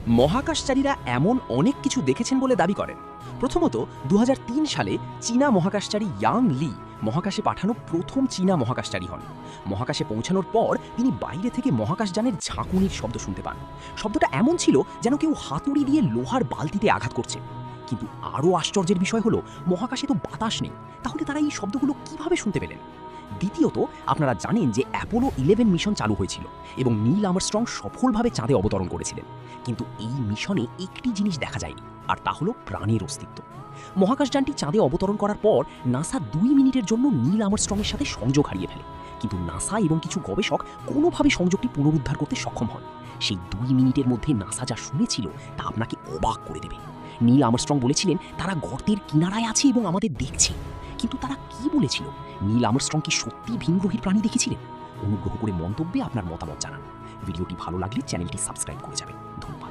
মহাকাশচারীরা এমন অনেক কিছু দেখেছেন বলে দাবি করেন। প্রথমত ২০০৩ সালে চীনা মহাকাশচারী ইয়াং লি মহাকাশে পাঠানো প্রথম চীনা মহাকাশচারী হন। মহাকাশে পৌঁছানোর পর তিনি বাইরে থেকে মহাকাশযানের ঝাঁকুনির শব্দ শুনতে পান। শব্দটা এমন ছিল যেন কেউ হাতুড়ি দিয়ে লোহার বালতিতে আঘাত করছে। কিন্তু আরও আশ্চর্যের বিষয় হলো, মহাকাশে তো বাতাস নেই, তাহলে তারা এই শব্দগুলো কিভাবে শুনতে পেলেন? দ্বিতীয়ত, আপনারা জানেন যে অ্যাপোলো 11 মিশন চালু হয়েছিল এবং নীল আর্মস্ট্রং সফলভাবে চাঁদে অবতরণ করেছিলেন। কিন্তু এই মিশনে একটি জিনিস দেখা যায়নি, আর তা হলো প্রাণের অস্তিত্ব। মহাকাশযানটি চাঁদে অবতরণ করার পর নাসা 2 মিনিটের জন্য নীল আর্মস্ট্রংয়ের সাথে সংযোগ হারিয়ে ফেলে। কিন্তু নাসা এবং কিছু গবেষক কোনোভাবে সংযোগটি পুনরুদ্ধার করতে সক্ষম হন। সেই 2 মিনিটের মধ্যে নাসা যা শুনেছিল তা আপনাকে অবাক করে দেবে। নীল আর্মস্ট্রং বলেছিলেন তারা গর্তের কিনারায় আছে এবং আমাদের দেখছে। কিন্তু তারা কি বলেছিল? নীল আর্মস্ট্রং কি সত্যি ভিনগ্রহীর প্রাণী দেখেছিলেন? অনুগ্রহ করে মন্তব্যে আপনার মতামত জানান। ভিডিওটি ভালো লাগলে চ্যানেলটি সাবস্ক্রাইব করে যাবেন। ধন্যবাদ।